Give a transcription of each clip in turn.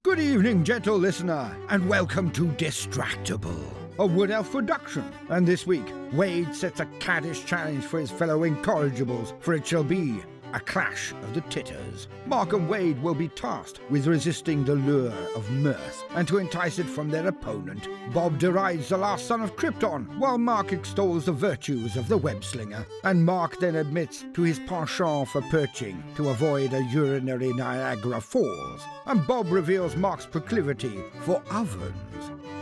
Good evening, gentle listener, and welcome to Distractible, a Wood Elf production. And this week, Wade sets a caddish challenge for his fellow incorrigibles, for it shall be a clash of the titters. Mark and Wade will be tasked with resisting the lure of mirth, and to entice it from their opponent, Bob derides the last son of Krypton, while Mark extols the virtues of the web-slinger, and Mark then admits to his penchant for perching to avoid a urinary Niagara Falls, and Bob reveals Mark's proclivity for ovens.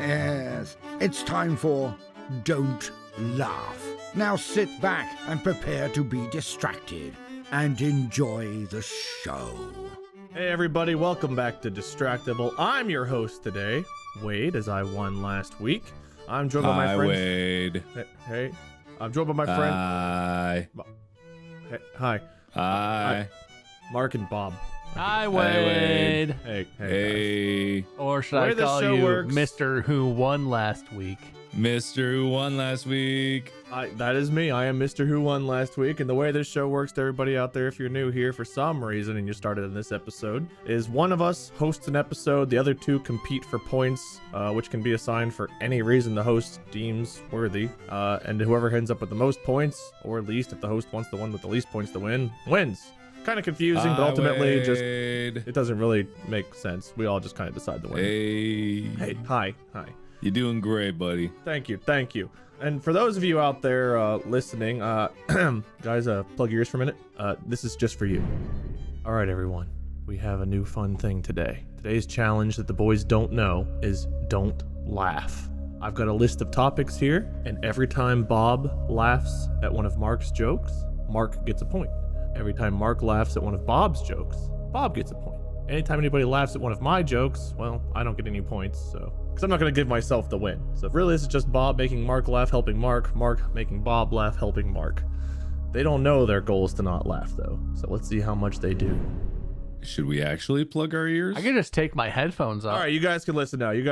Yes, it's time for Don't Laugh. Now sit back and prepare to be distracted and enjoy the show. Hey everybody, welcome back to Distractible. I'm your host today, Wade, as I won last week. I'm joined by my friends. Wade. Hey, I'm joined by my friend. Hi. Hey, hi. Hi. Mark and Bob. Hi, Wade. Hey. Or should I call you works. Mr. Who Won Last Week? Mr. Who Won Last Week. That is me. I am Mr. Who Won Last Week, and the way this show works to everybody out there, if you're new here for some reason and you started in this episode, is one of us hosts an episode, the other two compete for points, which can be assigned for any reason the host deems worthy, and whoever ends up with the most points, or least, if the host wants the one with the least points to win, wins. Kind of confusing, but ultimately it doesn't really make sense. We all just kind of decide to win. Hey, hi. You're doing great, buddy. Thank you. And for those of you out there listening, guys, plug your ears for a minute. This is just for you. All right, everyone. We have a new fun thing today. Today's challenge that the boys don't know is don't laugh. I've got a list of topics here, and every time Bob laughs at one of Mark's jokes, Mark gets a point. Every time Mark laughs at one of Bob's jokes, Bob gets a point. Anytime anybody laughs at one of my jokes, well, I don't get any points, because I'm not going to give myself the win. So really, this is just Bob making Mark laugh, helping Mark making Bob laugh, helping Mark. They don't know their goal is to not laugh, though, so let's see how much they do. Should we actually plug our ears? I can just take my headphones off. All right, you guys can listen now. You're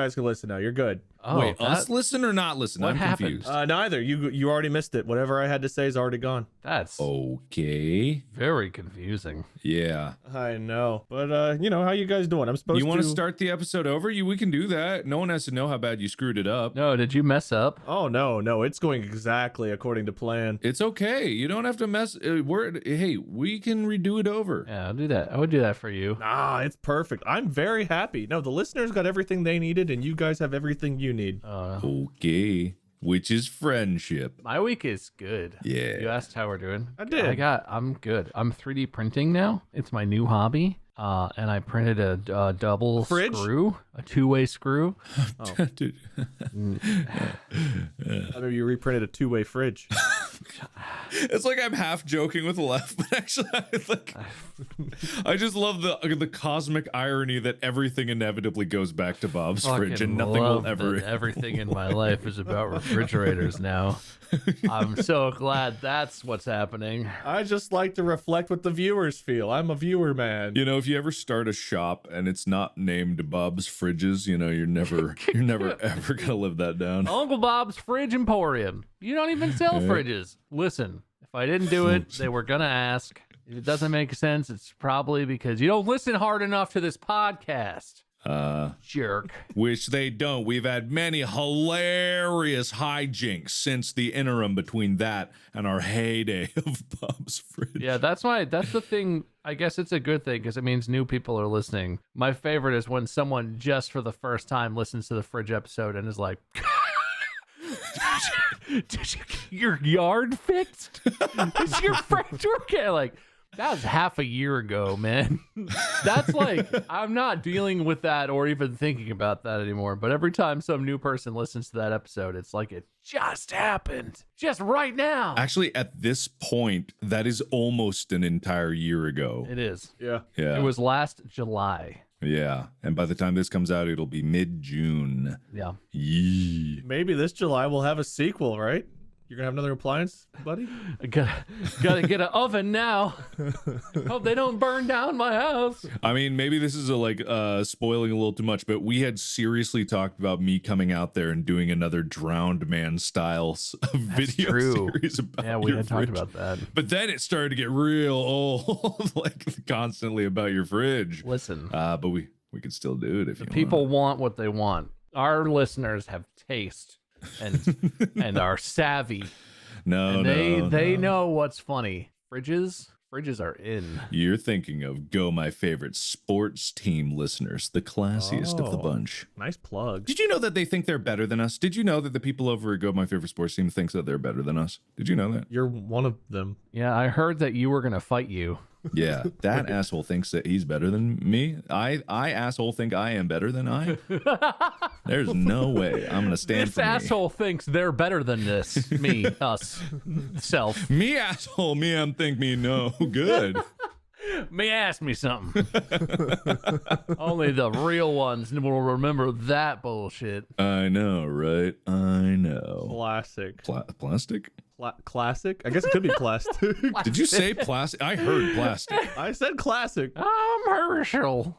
good. Oh, Wait, us listen or not listen? What I'm happened? confused. Neither. You already missed it. Whatever I had to say is already gone. That's Okay. very confusing. Yeah. I know. But, how you guys doing? I'm supposed to... You want to start the episode over? We can do that. No one has to know how bad you screwed it up. No, did you mess up? Oh, no. It's going exactly according to plan. It's okay. You don't have to mess. Hey, we can redo it over. Yeah, I'll do that. I would do that for you. Nah, it's perfect. I'm very happy. No, the listeners got everything they needed, and you guys have everything you need. Okay. Which is friendship. My week is good. Yeah. You asked how we're doing. I did. I'm good. I'm 3D printing now. It's my new hobby. And I printed a double Fridge? screw, a two-way screw. Dude. Maybe you reprinted a two-way fridge. It's like I'm half joking with left, but actually, I just love the cosmic irony that everything inevitably goes back to Bob's fridge, and nothing will ever. Everything in my life is about refrigerators now. I'm so glad that's what's happening. I just like to reflect what the viewers feel. I'm a viewer, man. You know, if you ever start a shop and it's not named Bob's Fridges, you're never ever gonna live that down. Uncle Bob's Fridge Emporium. You don't even sell fridges. Listen, if I didn't do it, they were gonna ask. If it doesn't make sense, it's probably because you don't listen hard enough to this podcast. Jerk. Which they don't. We've had many hilarious hijinks since the interim between that and our heyday of Bob's Fridge. Yeah, that's the thing. I guess it's a good thing because it means new people are listening. My favorite is when someone just for the first time listens to the fridge episode and is like, did you get your yard fixed? Is your fridge okay? Like, that was half a year ago, man. That's like, I'm not dealing with that or even thinking about that anymore. But every time some new person listens to that episode, it's like it just happened. Just right now. Actually, at this point, that is almost an entire year ago. It is. Yeah. Yeah. It was last July. Yeah. And by the time this comes out, it'll be mid-June. Yeah. Yee. Maybe this July we'll have a sequel, right? You're gonna have another appliance, buddy? I gotta get an oven now. Hope they don't burn down my house. I mean, maybe this is spoiling a little too much, but we had seriously talked about me coming out there and doing another Drowned Man style video series about Yeah, we your had fridge. talked about that. But then it started to get real old, like constantly about your fridge. Listen, But we We could still do it if you People want. want what they want. Our listeners have taste and are savvy. No, And they no. know what's funny. Fridges are in. You're thinking of Go My Favorite Sports Team listeners, the classiest of the Oh. bunch. Nice plug. Did you know that they think they're better than us? Did you know that the people over at Go My Favorite Sports Team thinks that they're better than us? Did you know that? You're one of them. Yeah, I heard that you were gonna fight you. Yeah, that asshole thinks that he's better than me. I asshole think I am better than I. There's no way I'm gonna stand This for me. asshole thinks they're better than this. Me, us, self. Me asshole, me I'm think me no good. Me ask me something. Only the real ones will remember that bullshit. I know, right? I know. Classic. Plastic? Classic? I guess it could be plastic. Did you say plastic? I heard plastic. I said classic. I'm Herschel.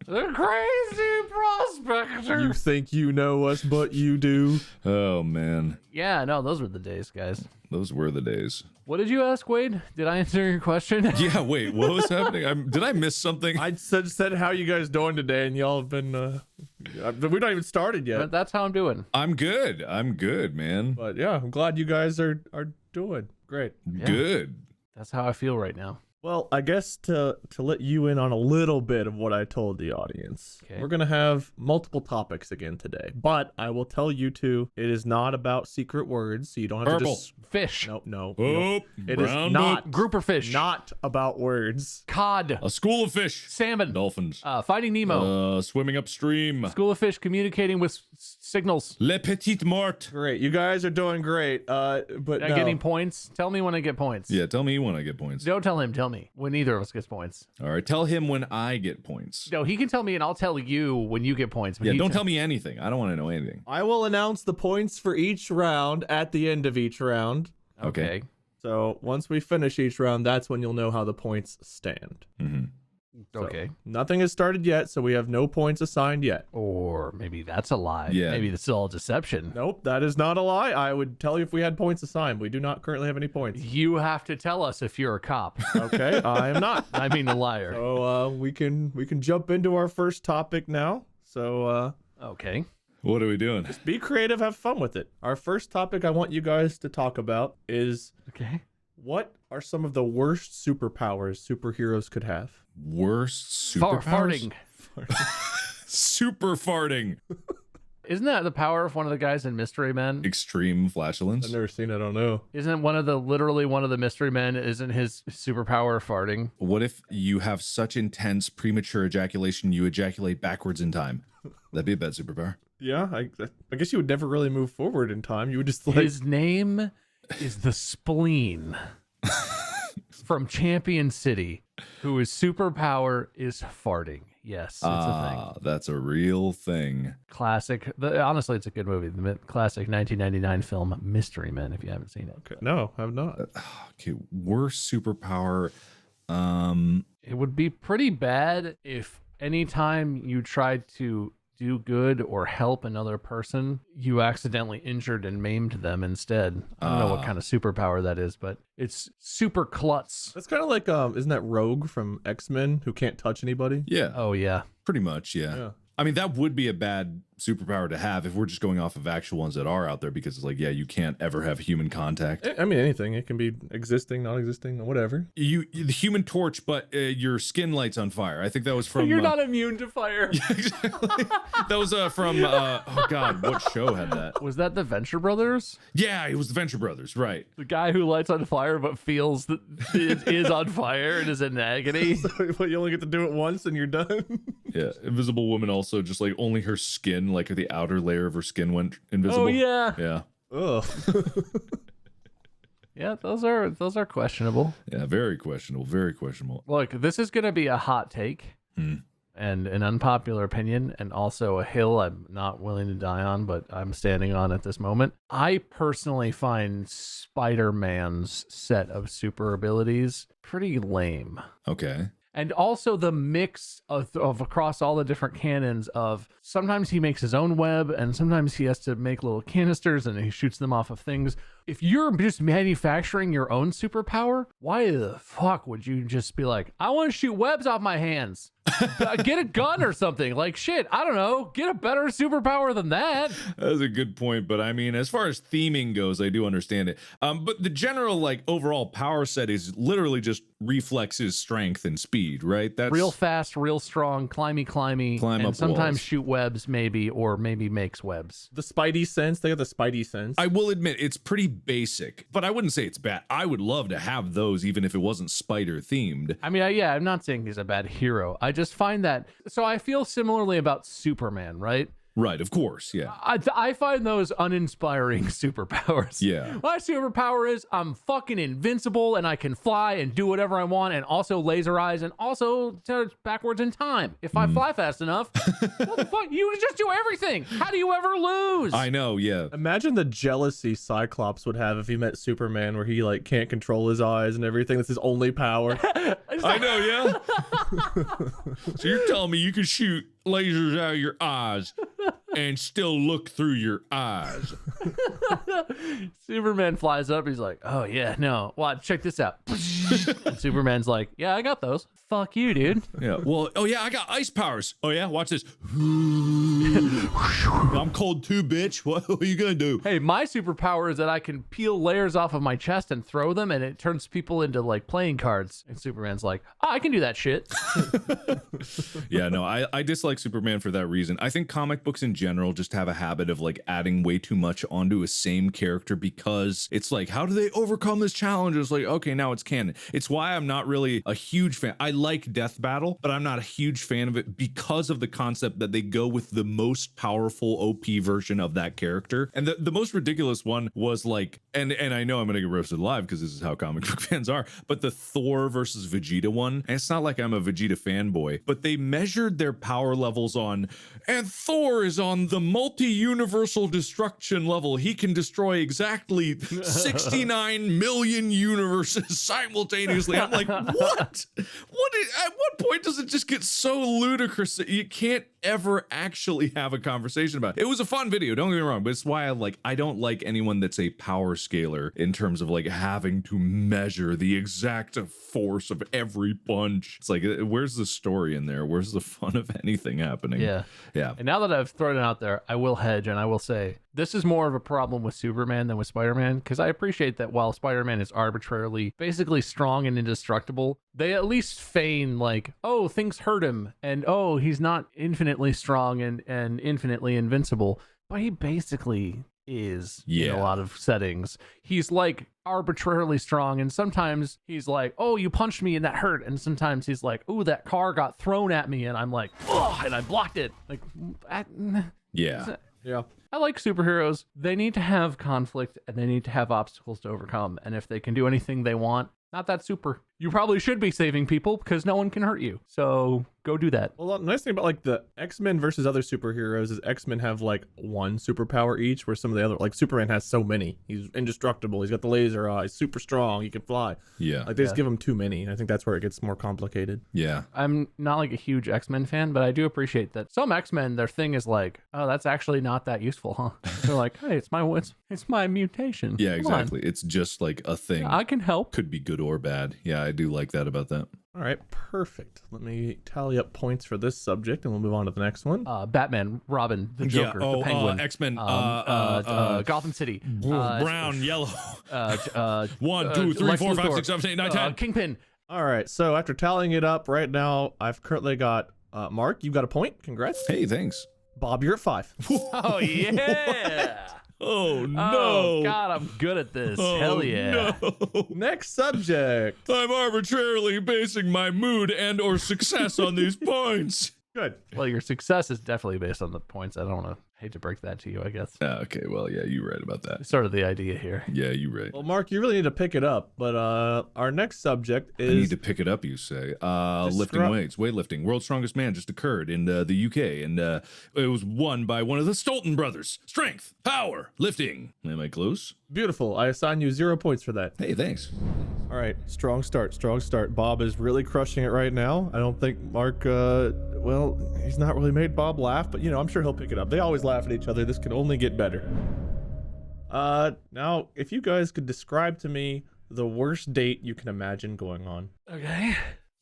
The crazy prospector. You think you know us, but you do. Oh man, Yeah, no, those were the days, guys. those were the days. What did you ask, Wade? Did I answer your question? Yeah, wait, what was happening? Did I miss something? I said how you guys doing today, and y'all have been. We're not even started yet. That's how I'm doing. I'm good. I'm good, man. But yeah, I'm glad you guys are doing great. Good. That's how I feel right now. Well, I guess to let you in on a little bit of what I told the audience, Okay. we're going to have multiple topics again today. But I will tell you two, it is not about secret words, so you don't have Purple. to just... Fish. No. Oh, It is brown not book. Grouper fish. not about words. Cod. A school of fish. Salmon. Dolphins. Finding Nemo. Swimming upstream. School of fish communicating with signals. Le Petit Mort. Great. You guys are doing great. But Am I no. getting points? Tell me when I get points. Yeah, tell me when I get points. Don't tell him. Tell me when either of us gets points. All right, tell him when I get points. No, he can tell me and I'll tell you when you get points. But Yeah, he don't t- tell me anything. I don't want to know anything. I will announce the points for each round at the end of each round. Okay. So once we finish each round, that's when you'll know how the points stand. Mm-hmm. So, Okay. Nothing has started yet, so we have no points assigned yet. Or maybe that's a lie. Yeah. Maybe this is all deception. Nope, that is not a lie. I would tell you if we had points assigned. We do not currently have any points. You have to tell us if you're a cop. Okay, I am not. I mean a liar. So we can jump into our first topic now. So Okay. What are we doing? be creative, have fun with it. Our first topic I want you guys to talk about is Okay. what are some of the worst superpowers superheroes could have? Worst Farting. superpowers? Super farting. Isn't that the power of one of the guys in Mystery Men? Extreme flatulence. I've never seen it, I don't know. Isn't literally one of the Mystery Men, isn't his superpower farting? What if you have such intense premature ejaculation you ejaculate backwards in time? That'd be a bad superpower. Yeah, I guess you would never really move forward in time. You would just like His name is the Spleen from Champion City, whose superpower is farting. Yes, it's a thing. That's a real thing. Classic. Honestly, it's a good movie. The classic 1999 film Mystery Men, if you haven't seen it. Okay. No, I've not. Okay, worst superpower. It would be pretty bad if anytime you tried to do good or help another person, you accidentally injured and maimed them instead. I don't know what kind of superpower that is, but it's super klutz. That's kind of like isn't that Rogue from X-Men who can't touch anybody? Yeah, Oh, yeah. pretty much. Yeah. Yeah. I mean, that would be a bad superpower to have if we're just going off of actual ones that are out there, because it's like, yeah, you can't ever have human contact. I mean, anything. It can be existing, non-existing, whatever. The Human Torch, but your skin lights on fire. I think that was from. You're not immune to fire. Exactly. That was from. Oh God, what show had that? Was that the Venture Brothers? Yeah, it was the Venture Brothers, right? The guy who lights on fire but feels that it is on fire and is in agony. But you only get to do it once and you're done. Yeah, Invisible Woman also just like only her skin, like the outer layer of her skin went invisible. Oh, yeah. Yeah. Ugh. Yeah, those are questionable. Yeah, very questionable. Very questionable. Look, this is going to be a hot take and an unpopular opinion, and also a hill I'm not willing to die on, but I'm standing on at this moment. I personally find Spider-Man's set of super abilities pretty lame. Okay. And also the mix of across all the different cannons of sometimes he makes his own web and sometimes he has to make little canisters and he shoots them off of things. if you're just manufacturing your own superpower, why the fuck would you just be like, I want to shoot webs off my hands? Get a gun or something. Like, shit, I don't know. Get a better superpower than that. That's a good point, but I mean, as far as theming goes, I do understand it. But the general, like, overall power set is literally just reflexes, strength, and speed, right? That's real fast, real strong, climb and up sometimes walls. shoot webs, maybe, or maybe makes webs. The Spidey sense, they got the Spidey sense. I will admit it's pretty basic, but I wouldn't say it's bad. I would love to have those, even if it wasn't spider themed. I mean, yeah, I'm not saying he's a bad hero. I just find that, so I feel similarly about Superman, right? Right, of course, yeah. I find those uninspiring superpowers. Yeah. My superpower is I'm fucking invincible and I can fly and do whatever I want, and also laser eyes, and also turn backwards in time. If I fly fast enough, what the fuck? You just do everything. How do you ever lose? I know, yeah. Imagine the jealousy Cyclops would have if he met Superman, where he like can't control his eyes and everything. That's his only power. I know, yeah. So you're telling me you can shoot lasers out of your eyes and still look through your eyes? Superman flies up. He's like, oh, yeah, no. Well, check this out. And Superman's like, yeah, I got those. Fuck you, dude. Yeah. Well, oh, yeah, I got ice powers. Oh, yeah? Watch this. I'm cold too, bitch. What are you going to do? Hey, my superpower is that I can peel layers off of my chest and throw them, and it turns people into, like, playing cards. And Superman's like, oh, I can do that shit. Yeah, no, I dislike Superman for that reason. I think comic books in general just have a habit of like adding way too much onto a same character, because it's like, how do they overcome this challenge? It's like, okay, now it's canon. It's why I'm not really a huge fan. I like Death Battle, but I'm not a huge fan of it because of the concept that they go with the most powerful OP version of that character. And the most ridiculous one was like, and I know I'm gonna get roasted live because this is how comic book fans are, but the Thor versus Vegeta one, and it's not like I'm a Vegeta fanboy, but they measured their power levels on, and Thor is on the multi-universal destruction level. He can destroy exactly 69 million universes simultaneously. I'm like, what? At what point does it just get so ludicrous that you can't ever actually have a conversation about it? It was a fun video, don't get me wrong, but it's why I don't like anyone that's a power scaler in terms of like having to measure the exact force of every punch. It's like, where's the story in there? Where's the fun of anything happening? Yeah. Yeah. And now that I've thrown it out there, I will hedge and I will say this is more of a problem with Superman than with Spider-Man, because I appreciate that while Spider-Man is arbitrarily basically strong and indestructible, they at least feign like, oh, things hurt him, and oh, he's not infinitely strong and infinitely invincible, but he basically is in a lot of settings. He's like arbitrarily strong, and sometimes he's like, oh, you punched me and that hurt, and sometimes he's like, oh, that car got thrown at me and I'm like, oh, and I blocked it. Like, Yeah. Yeah. I like superheroes. They need to have conflict and they need to have obstacles to overcome, and if they can do anything they want, not that super. You probably should be saving people because no one can hurt you. So go do that. Well, the nice thing about like the X-Men versus other superheroes is X-Men have like one superpower each, where some of the other, like Superman has so many. He's indestructible. He's got the laser eyes, super strong. He can fly. Yeah. Like they just give him too many. And I think that's where it gets more complicated. Yeah. I'm not like a huge X-Men fan, but I do appreciate that some X-Men, their thing is like, oh, that's actually not that useful, huh? They're like, hey, it's my mutation. Yeah, Come on. exactly. It's just like a thing. I can help. Could be good or bad. Yeah, I do like that about that. All right, perfect. Let me tally up points for this subject, and we'll move on to the next one. Batman, Robin, the Joker, the Penguin, X-Men, Gotham City, brown, yellow. 1, 2, 3, Lex 4, 5, Luthor, 6, 7, 8, 9, 10. Kingpin. All right, so after tallying it up right now, I've currently got Mark, you've got a point. Congrats. Hey, thanks. Bob, you're at 5. Oh, yeah. Oh, no. Oh, God, I'm good at this. Oh, Hell yeah. No. Next subject. I'm arbitrarily basing my mood and or success on these points. Good. Well, your success is definitely based on the points. I don't hate to break that to you, I guess. Okay, well, yeah, you're right about that. It's sort of the idea here. Yeah, you're right. Well, Mark, you really need to pick it up, but our next subject is... I need to pick it up, you say. Lifting weights, weightlifting. World's Strongest Man just occurred in the UK, and it was won by one of the Stolten brothers. Strength, power, lifting. Am I close? Beautiful. I assign you 0 points for that. Hey, thanks. All right, strong start, strong start. Bob is really crushing it right now. I don't think Mark, well, he's not really made Bob laugh, but, you know, I'm sure he'll pick it up. They always laugh at each other. This can only get better. Now, if you guys could describe to me the worst date you can imagine going on. Okay.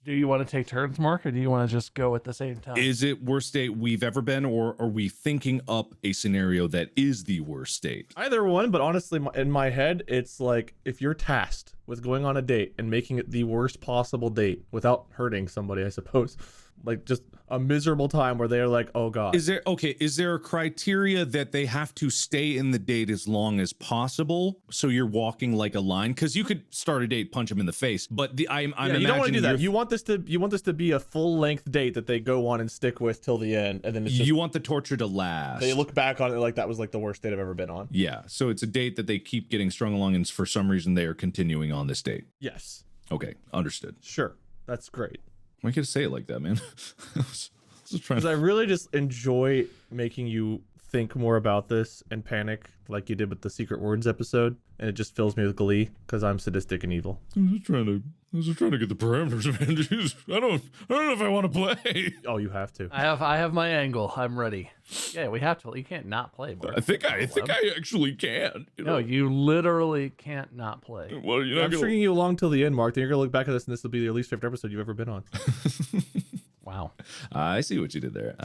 Do you want to take turns, Mark, or do you want to just go at the same time? Is it worst date we've ever been, or are we thinking up a scenario that is the worst date? Either one, but honestly, in my head, it's like if you're tasked with going on a date and making it the worst possible date without hurting somebody, I suppose, like just a miserable time where they're like, oh God. Is there a criteria that they have to stay in the date as long as possible? So you're walking like a line? Because you could start a date, punch them in the face, but I'm yeah, you don't want to do that. You want this to be a full length date that they go on and stick with till the end, and then it's just, you want the torture to last. They look back on it like that was like the worst date I've ever been on. Yeah, so it's a date that they keep getting strung along, and for some reason they are continuing on this date. Yes. Okay, understood. Sure, that's great. Why you gotta say it like that, man? Because I really just enjoy making you think more about this and panic like you did with the Secret Words episode, and it just fills me with glee because I'm sadistic and evil. I was just trying to get the parameters, man. Jeez, I don't know if I want to play. Oh, you have to. I have my angle. I'm ready. Yeah, we have to. You can't not play, Mark. I think I actually can. No, you literally can't not play. Well, you're not I'm stringing you along till the end, Mark. Then you're gonna look back at this, and this will be your least favorite episode you've ever been on. Wow. I see what you did there.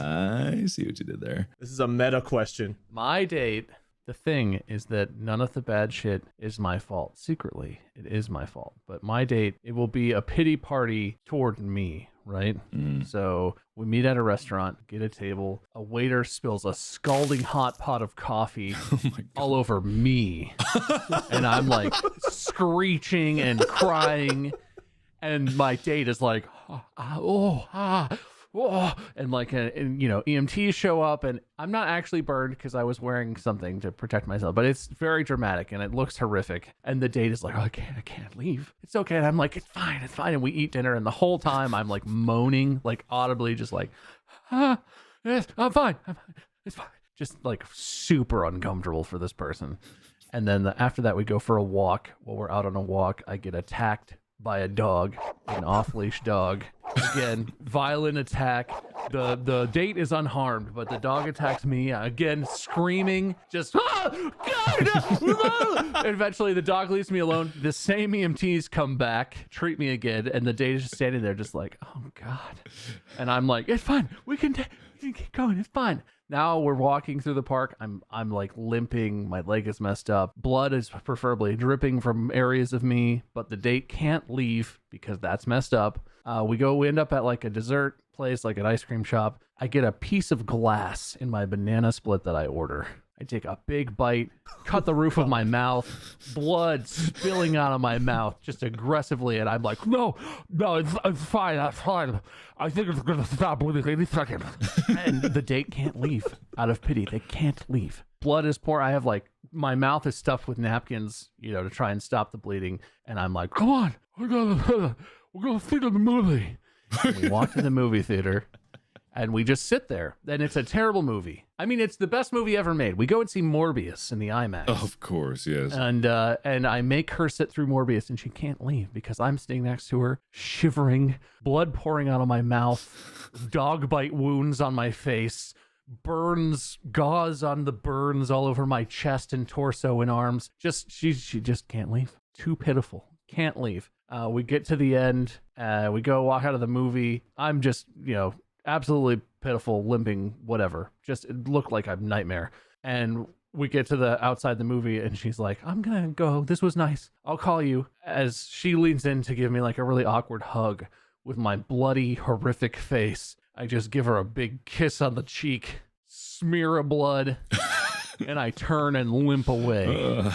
This is a meta question. My date. The thing is that none of the bad shit is my fault. Secretly, it is my fault. But my date, it will be a pity party toward me, right? So we meet at a restaurant, get a table. A waiter spills a scalding hot pot of coffee all over me. And I'm like screeching and crying. And my date is like, and like, EMTs show up, and I'm not actually burned because I was wearing something to protect myself, but it's very dramatic and it looks horrific. And the date is like, oh, I can't leave. It's okay. And I'm like, it's fine. And we eat dinner, and the whole time I'm like moaning, like audibly, just like, yes, I'm fine. It's fine. Just like super uncomfortable for this person. And then after that, we go for a walk. While we're out on a walk, I get attacked by a dog, an off-leash dog. Again, violent attack. The date is unharmed, but the dog attacks me again, screaming, just God! And eventually the dog leaves me alone. The same EMTs come back, treat me again, and the date is just standing there just like, oh God. And I'm like, it's fine. We can keep going. It's fine. Now we're walking through the park. I'm like limping. My leg is messed up. Blood is preferably dripping from areas of me, but the date can't leave because that's messed up. We end up at like a dessert place, like an ice cream shop. I get a piece of glass in my banana split that I order. I take a big bite, cut the roof of my mouth, blood spilling out of my mouth just aggressively, and I'm like, no, it's fine, I think it's gonna stop within any second. And the date can't leave out of pity. They can't leave. Blood is pouring. I have like, my mouth is stuffed with napkins, to try and stop the bleeding, and I'm like, come on, we're gonna see the movie. And we walk to the movie theater. And we just sit there. And it's a terrible movie. I mean, it's the best movie ever made. We go and see Morbius in the IMAX. Of course, yes. And I make her sit through Morbius, and she can't leave because I'm sitting next to her, shivering, blood pouring out of my mouth, dog bite wounds on my face, burns, gauze on the burns all over my chest and torso and arms. She just can't leave. Too pitiful. Can't leave. We get to the end. We go walk out of the movie. I'm just, absolutely pitiful, limping, whatever. Just it looked like a nightmare. And we get to the outside the movie, and she's like, I'm gonna go. This was nice. I'll call you. As she leans in to give me like a really awkward hug with my bloody, horrific face, I just give her a big kiss on the cheek, smear of blood, and I turn and limp away.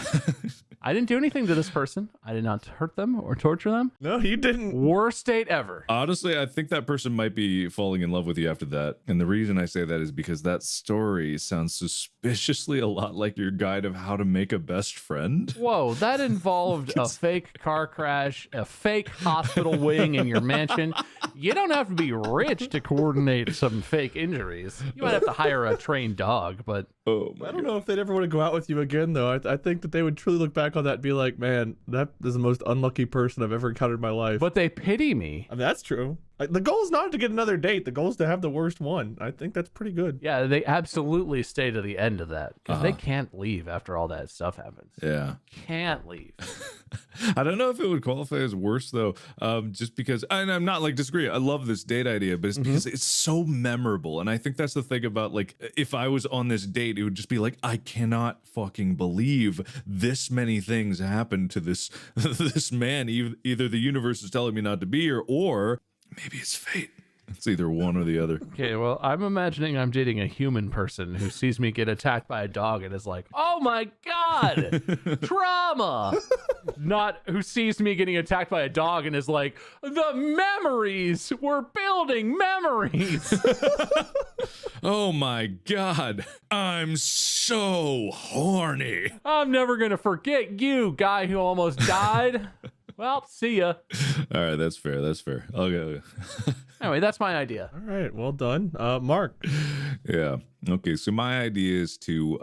I didn't do anything to this person. I did not hurt them or torture them. No, you didn't. Worst date ever. Honestly, I think that person might be falling in love with you after that. And the reason I say that is because that story sounds suspiciously a lot like your guide of how to make a best friend. Whoa, that involved a fake car crash, a fake hospital wing in your mansion. You don't have to be rich to coordinate some fake injuries. You might have to hire a trained dog, but... Oh, I don't know if they'd ever want to go out with you again, though. I think that they would truly look back on that and be like, man, that is the most unlucky person I've ever encountered in my life. But they pity me. I mean, that's true. The goal is not to get another date. The goal is to have the worst one. I think that's pretty good. Yeah, they absolutely stay to the end of that because they can't leave after all that stuff happens. Yeah. Can't leave. I don't know if it would qualify as worse though, just because, and I'm not like disagreeing. I love this date idea, but it's because it's so memorable. And I think that's the thing about like, if I was on this date, it would just be like, I cannot fucking believe this many things happened to this, this man. Either the universe is telling me not to be here, or maybe it's fate. It's either one or the other. Okay, well, I'm imagining I'm dating a human person who sees me get attacked by a dog and is like, oh my God, trauma. Not who sees me getting attacked by a dog and is like, the memories, we're building memories. Oh my God, I'm so horny. I'm never going to forget you, guy who almost died. Well, see ya. All right, that's fair. That's fair. Okay. Anyway, that's my idea. All right, well done. Mark. Yeah. Okay, so my idea is to,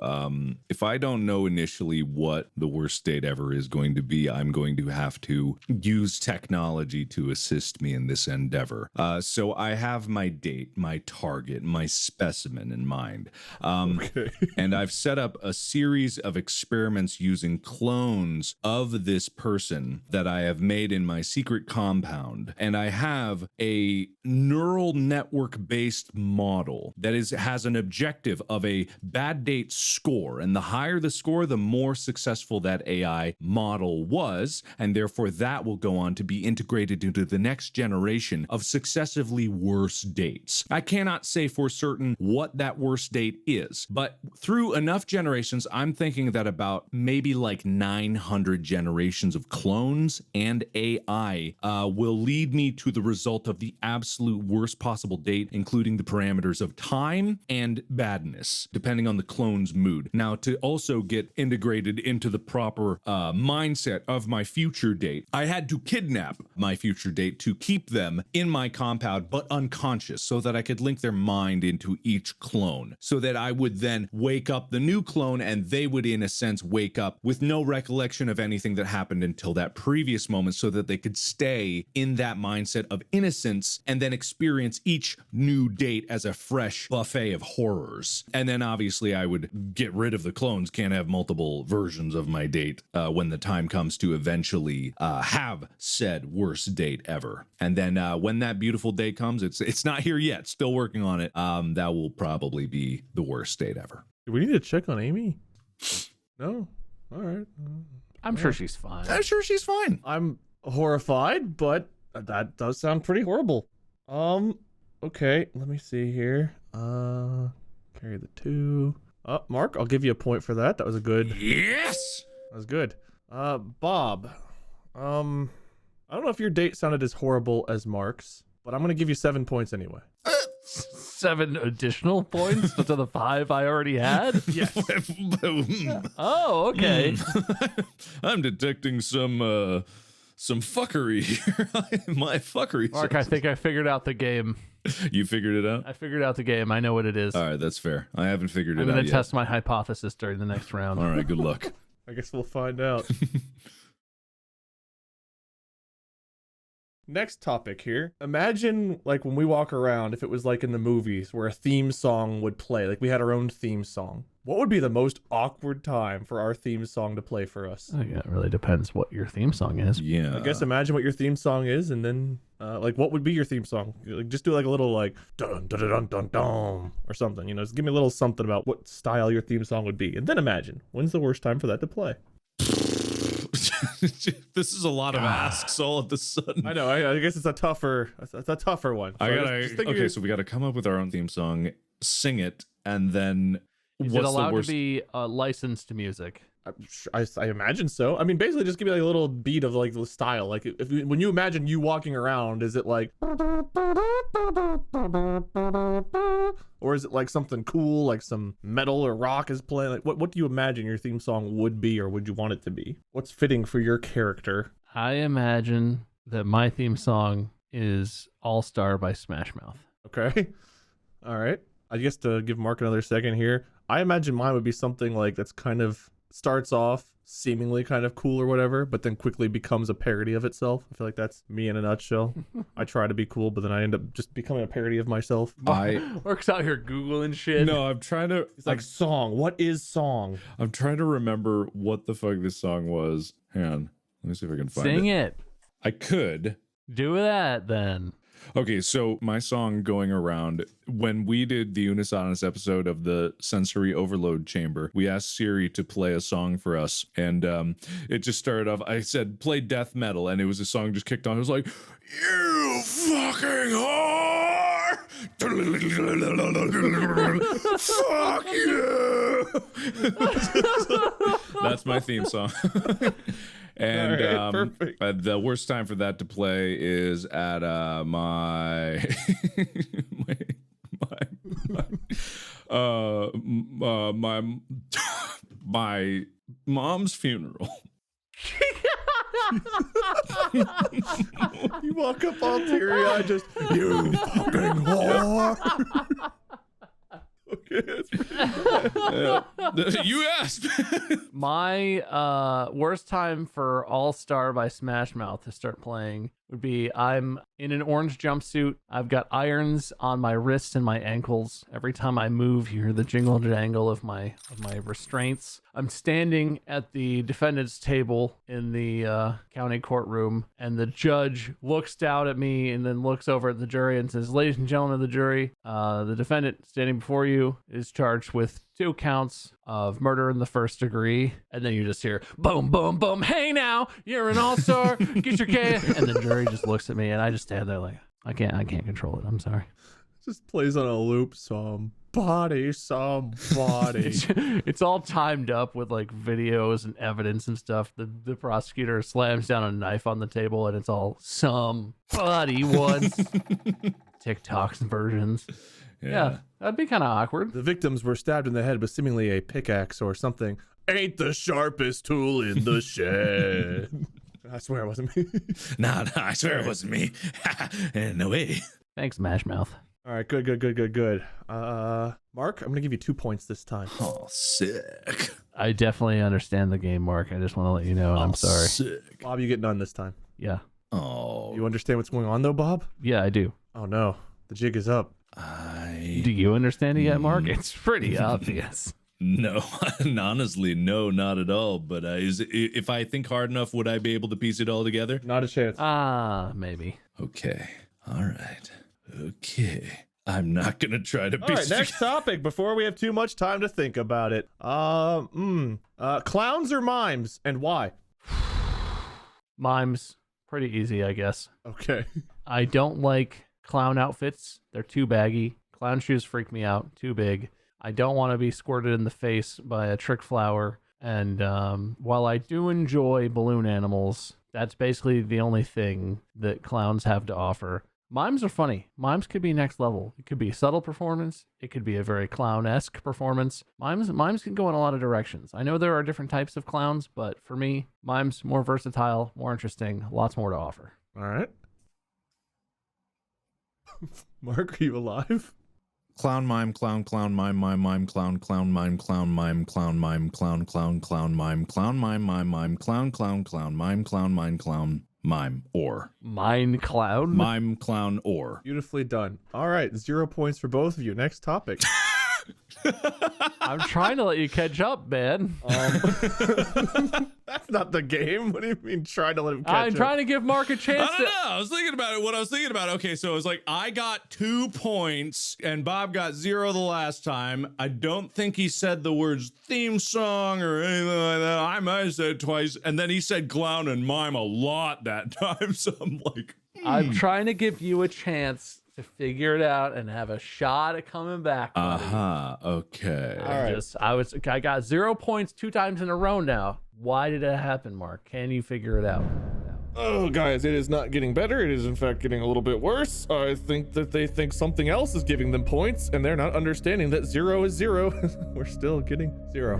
if I don't know initially what the worst date ever is going to be, I'm going to have to use technology to assist me in this endeavor. So I have my date, my target, my specimen in mind. And I've set up a series of experiments using clones of this person that I have made in my secret compound. And I have a neural network-based model that has an objective of a bad date score, and the higher the score, the more successful that AI model was, and therefore that will go on to be integrated into the next generation of successively worse dates. I cannot say for certain what that worst date is, but through enough generations, I'm thinking that about maybe like 900 generations of clones and AI will lead me to the result of the absolute worst possible date, including the parameters of time and badness, depending on the clone's mood. Now, to also get integrated into the proper mindset of my future date, I had to kidnap my future date to keep them in my compound, but unconscious, so that I could link their mind into each clone, so that I would then wake up the new clone and they would, in a sense, wake up with no recollection of anything that happened until that previous moment, so that they could stay in that mindset of innocence and then experience each new date as a fresh buffet of horrors. And then obviously I would get rid of the clones, can't have multiple versions of my date when the time comes to eventually have said worst date ever. And then when that beautiful day comes, it's not here yet, still working on it, that will probably be the worst date ever. Do we need to check on Amy? No? All right. I'm sure she's fine. I'm sure she's fine. I'm horrified, but that does sound pretty horrible. Okay, let me see here. Carry the 2. Mark, I'll give you a point for that. That was a good. Yes! That was good. Bob. I don't know if your date sounded as horrible as Mark's, but I'm gonna give you 7 points anyway. 7 additional points to the 5 I already had? Yes. Oh, okay. I'm detecting some fuckery here. My fuckery. Mark, I think I figured out the game. You figured it out? I figured out the game. I know what it is. All right, that's fair. I haven't figured it I'm out going to yet. test my hypothesis during the next round. All right, good luck. I guess we'll find out. Next topic here. Imagine like when we walk around, if it was like in the movies where a theme song would play, like we had our own theme song. What would be the most awkward time for our theme song to play for us? I think it really depends what your theme song is. Yeah. I guess imagine what your theme song is, and then like what would be your theme song? Like, just do like a little like dun dun dun dun dun or something. You know, just give me a little something about what style your theme song would be, and then imagine when's the worst time for that to play. This is a lot of asks all of a sudden. I know. I guess it's a tougher one. So so we gotta come up with our own theme song, sing it, and then Is it allowed to be licensed music? I imagine so. I mean, basically, just give me like a little beat of like the style. Like, when you imagine you walking around, is it like, or is it like something cool, like some metal or rock is playing? Like, what do you imagine your theme song would be, or would you want it to be? What's fitting for your character? I imagine that my theme song is All Star by Smash Mouth. Okay. All right. I guess to give Mark another second here, I imagine mine would be something like that's kind of starts off seemingly kind of cool or whatever, but then quickly becomes a parody of itself. I feel like that's me in a nutshell. I try to be cool, but then I end up just becoming a parody of myself. Mark's out here Googling shit. No, I'm trying to. It's like song. What is song? I'm trying to remember what the fuck this song was. Hang on. Let me see if I can find it. Sing it. I could. Do that then. Okay, so my song going around, when we did the Unisonus episode of the Sensory Overload Chamber, we asked Siri to play a song for us, and it just started off, I said, play death metal, and it was a song just kicked on. It was like, you fucking whore! Fuck you! That's my theme song. And perfect. The worst time for that to play is at my my mom's funeral. You walk up all teary-eyed, just, you fucking whore. Okay, that's Yeah. You asked. My worst time for All Star by Smash Mouth to start playing would be I'm in an orange jumpsuit. I've got irons on my wrists and my ankles. Every time I move, you hear the jingle jangle of my restraints. I'm standing at the defendant's table in the county courtroom, and the judge looks down at me and then looks over at the jury and says, "Ladies and gentlemen of the jury, the defendant standing before you is charged with 2 counts of murder in the first degree." And then you just hear boom, boom, boom. "Hey now, you're an all-star. Get your K." And the jury just looks at me, and I just stand there like, I can't control it. I'm sorry. Just plays on a loop. Somebody. It's all timed up with like videos and evidence and stuff. The prosecutor slams down a knife on the table, and it's all somebody once. TikToks versions. Yeah, that'd be kind of awkward. The victims were stabbed in the head with seemingly a pickaxe or something. Ain't the sharpest tool in the shed. I swear it wasn't me. No, I swear it wasn't me. No way. Thanks, Smash Mouth. All right, good. Mark, I'm gonna give you 2 points this time. Oh, sick. I definitely understand the game, Mark. I just want to let you know, and I'm sorry. Sick. Bob, you get none this time. Yeah. Oh. You understand what's going on though, Bob? Yeah, I do. Oh no, the jig is up. Do you understand it yet, Mark? It's pretty obvious. No, honestly, no, not at all. But if I think hard enough, would I be able to piece it all together? Not a chance. Maybe. Okay. All right. Okay. I'm not gonna try to piece All right, next topic before we have too much time to think about it. Clowns or mimes, and why? Mimes. Pretty easy, I guess. Okay. I don't like clown outfits. They're too baggy. Clown shoes freak me out. Too big. I don't want to be squirted in the face by a trick flower. And while I do enjoy balloon animals, that's basically the only thing that clowns have to offer. Mimes are funny. Mimes could be next level. It could be a subtle performance. It could be a very clown-esque performance. Mimes can go in a lot of directions. I know there are different types of clowns, but for me, mimes more versatile, more interesting, lots more to offer. All right. Mark, are you alive? Clown mime, clown mime, mime, clown mime, clown mime, clown mime, clown mime, clown mime, clown mime, clown mime, or mime clown? Mime, clown, or. Beautifully done. All right, 0 points for both of you. Next topic. I'm trying to let you catch up, man. That's not the game. What do you mean trying to let him catch up? I'm trying to give Mark a chance. I don't know. I was thinking about it. What I was thinking about. Okay, so it was like I got 2 points and Bob got 0 the last time. I don't think he said the words theme song or anything like that. I might have said it twice, and then he said clown and mime a lot that time. So I'm like, I'm trying to give you a chance to figure it out and have a shot at coming back. Okay. I got 0 points 2 times in a row now. Why did it happen, Mark? Can you figure it out? Oh, guys, it is not getting better. It is, in fact, getting a little bit worse. I think that they think something else is giving them points, and they're not understanding that 0 is 0. We're still getting 0.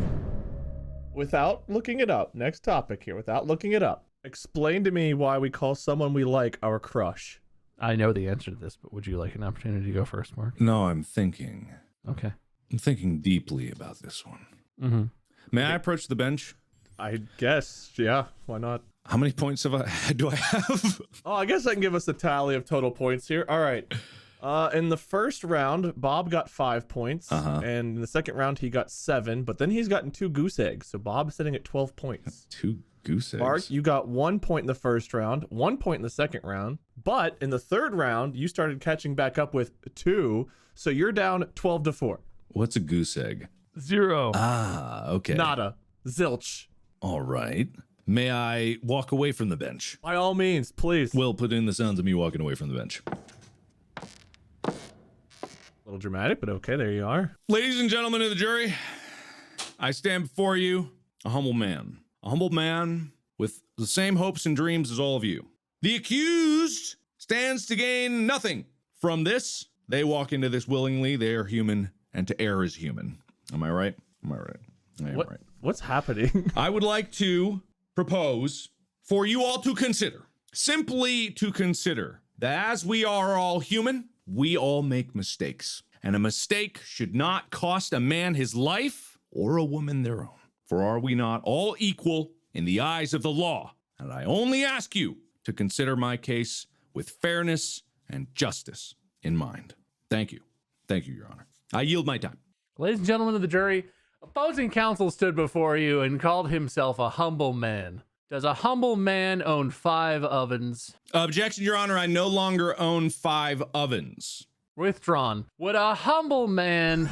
Without looking it up, next topic here, without looking it up. Explain to me why we call someone we like our crush. I know the answer to this, but would you like an opportunity to go first, Mark? No, I'm thinking. Okay. I'm thinking deeply about this one. Mm-hmm. May I approach the bench? I guess, yeah. Why not? How many points do I have? Oh, I guess I can give us a tally of total points here. All right. In the first round, Bob got 5 points, and in the second round, he got 7. But then he's gotten 2 goose eggs, so Bob's sitting at 12 points. 2 goose eggs. Mark, you got 1 point in the first round, 1 point in the second round, but in the third round, you started catching back up with 2, so you're down 12-4. What's a goose egg? 0. Ah, okay. Nada. Zilch. All right. May I walk away from the bench? By all means, please. Will, put in the sounds of me walking away from the bench. A little dramatic, but okay, there you are. Ladies and gentlemen of the jury, I stand before you, a humble man. A humble man with the same hopes and dreams as all of you. The accused stands to gain nothing from this. They walk into this willingly. They are human, and to err is human. Am I right? Am I right? I am right. What's happening? I would like to propose for you all to consider, simply to consider, that as we are all human, we all make mistakes. And a mistake should not cost a man his life or a woman their own. For are we not all equal in the eyes of the law? And I only ask you to consider my case with fairness and justice in mind. Thank you. Thank you, Your Honor. I yield my time. Ladies and gentlemen of the jury, opposing counsel stood before you and called himself a humble man. Does a humble man own 5 ovens? Objection, Your Honor. I no longer own 5 ovens. Withdrawn. Would a humble man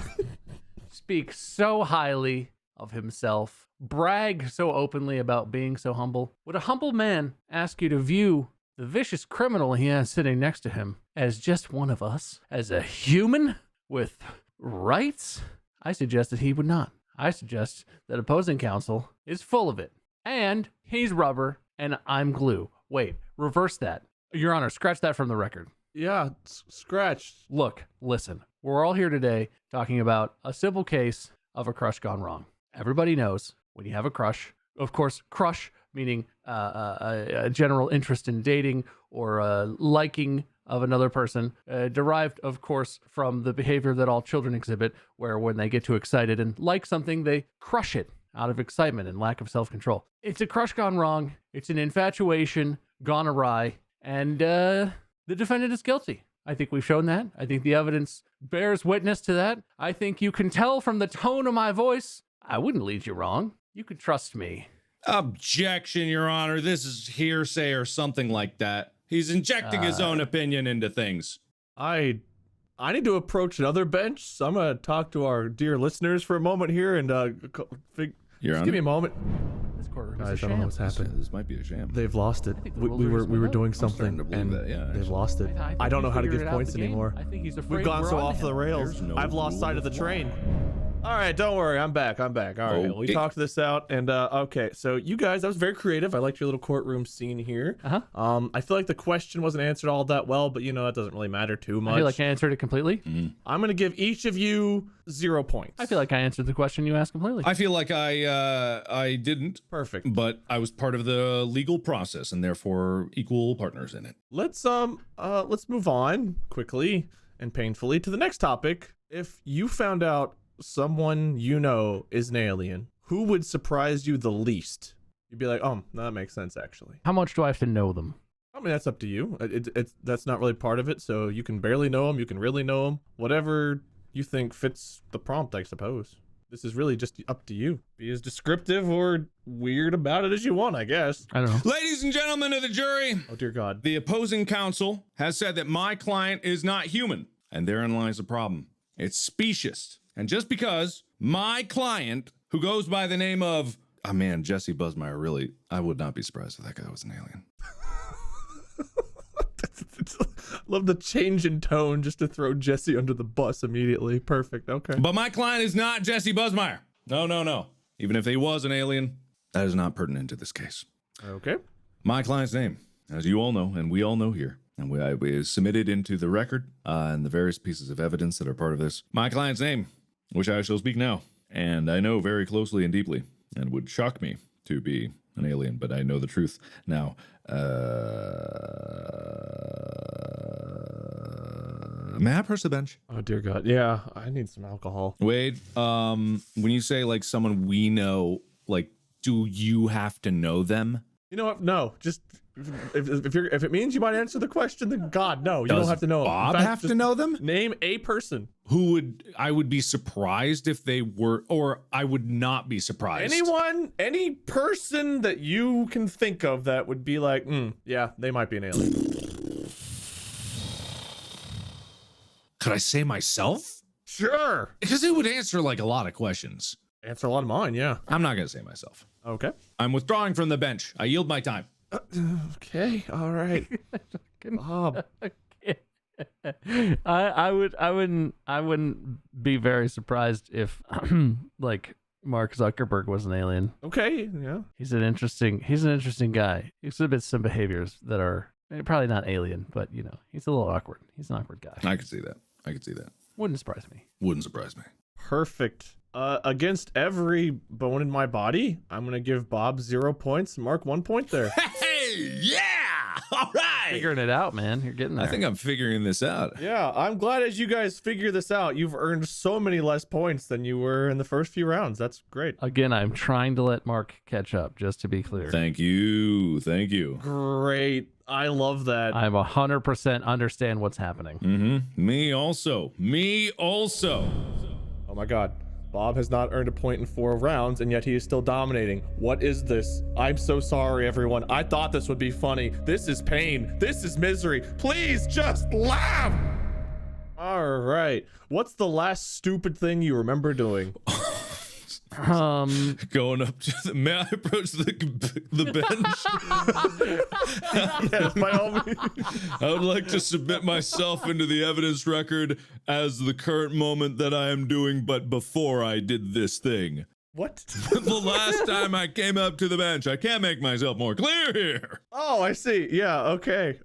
speak so highly of himself, brag so openly about being so humble? Would a humble man ask you to view the vicious criminal he has sitting next to him as just one of us, as a human with rights? I suggest that he would not. I suggest that opposing counsel is full of it. And he's rubber and I'm glue. Wait, reverse that. Your Honor, scratch that from the record. Yeah, scratch. Look, listen, we're all here today talking about a simple case of a crush gone wrong. Everybody knows when you have a crush, of course, crush meaning a general interest in dating or liking of another person, derived, of course, from the behavior that all children exhibit, where when they get too excited and like something, they crush it out of excitement and lack of self-control. It's a crush gone wrong. It's an infatuation gone awry, and the defendant is guilty. I think we've shown that. I think the evidence bears witness to that. I think you can tell from the tone of my voice, I wouldn't lead you wrong. You could trust me. Objection, Your Honor. This is hearsay or something like that. He's injecting his own opinion into things. I need to approach another bench, so I'm going to talk to our dear listeners for a moment here and Your Honor. give me a moment. This courtroom Guys, is a I don't know sham. what's happening. This might be a sham. They've lost it. think the We rules are were split doing up. I'm starting something to believe and that, yeah, they've actually. lost it. think I don't know we how to figured give it out points the game. anymore. I think he's afraid We've gone we're so on off to the him. rails. There's no I've lost rule sight of the of train. law. All right, don't worry. I'm back. All right, we Okay. talked this out, and okay. So you guys, that was very creative. I liked your little courtroom scene here. I feel like the question wasn't answered all that well, but that doesn't really matter too much. I feel like I answered it completely. I'm gonna give each of you 0 points. I feel like I answered the question you asked completely. I feel like I didn't, perfect. but I was part of the legal process and therefore equal partners in it. Let's move on quickly and painfully to the next topic. If you found out someone is an alien, who would surprise you the least? You'd be like, oh, no, that makes sense actually. How much do I have to know them? I mean, that's up to you. That's not really part of it. So you can barely know them, you can really know them. Whatever you think fits the prompt, I suppose. This is really just up to you. Be as descriptive or weird about it as you want, I guess. I don't know. Ladies and gentlemen of the jury, Oh dear God. the opposing counsel has said that my client is not human, and therein lies the problem. It's specious. And just because my client, who goes by the name of, Jesse Buzzmeyer, really, I would not be surprised if that guy was an alien. Love the change in tone just to throw Jesse under the bus immediately. Perfect. Okay. But my client is not Jesse Buzzmeyer. No. Even if he was an alien, that is not pertinent to this case. Okay. My client's name, as you all know, and we all know here, and we submitted into the record and the various pieces of evidence that are part of this. My client's name, which I shall speak now, and I know very closely and deeply, and would shock me to be an alien, but I know the truth now. May I approach the bench? Oh dear God. Yeah, I need some alcohol. Wade, when you say like someone we know, like, do you have to know them? You know what? No, just if it means you might answer the question, then God, no, you don't have to know. Bob have to know them? Name a person. I would be surprised if they were, or I would not be surprised. Any person that you can think of that would be like, yeah, they might be an alien. Could I say myself? Sure. Because it would answer like a lot of questions. Answer a lot of mine, yeah. I'm not gonna say myself. Okay. I'm withdrawing from the bench. I yield my time. Okay, all right. Bob. I wouldn't be very surprised if like Mark Zuckerberg was an alien. Okay, yeah. He's an interesting guy. He exhibits some behaviors that are probably not alien, but you know, he's a little awkward. He's an awkward guy. I could see that. Wouldn't surprise me. Wouldn't surprise me. Perfect. Against every bone in my body, I'm gonna give Bob 0 points. Mark 1 point there. Hey, yeah! All right. Figuring it out, man. You're getting there. I think I'm figuring this out. Yeah, I'm glad as you guys figure this out, you've earned so many less points than you were in the first few rounds. That's great. Again, I'm trying to let Mark catch up, just to be clear. Thank you. Great. I love that. I'm 100% understand what's happening. Me also. Oh my God. Bob has not earned a point in 4 rounds, and yet he is still dominating. What is this? I'm so sorry, everyone. I thought this would be funny. This is pain. This is misery. Please just laugh. All right. What's the last stupid thing you remember doing? Going up to the, may I approach the bench? Yes, by all means. I would like to submit myself into the evidence record as the current moment that I am doing, but before I did this thing. What? The last time I came up to the bench. I can't make myself more clear here. Oh, I see. Yeah, okay.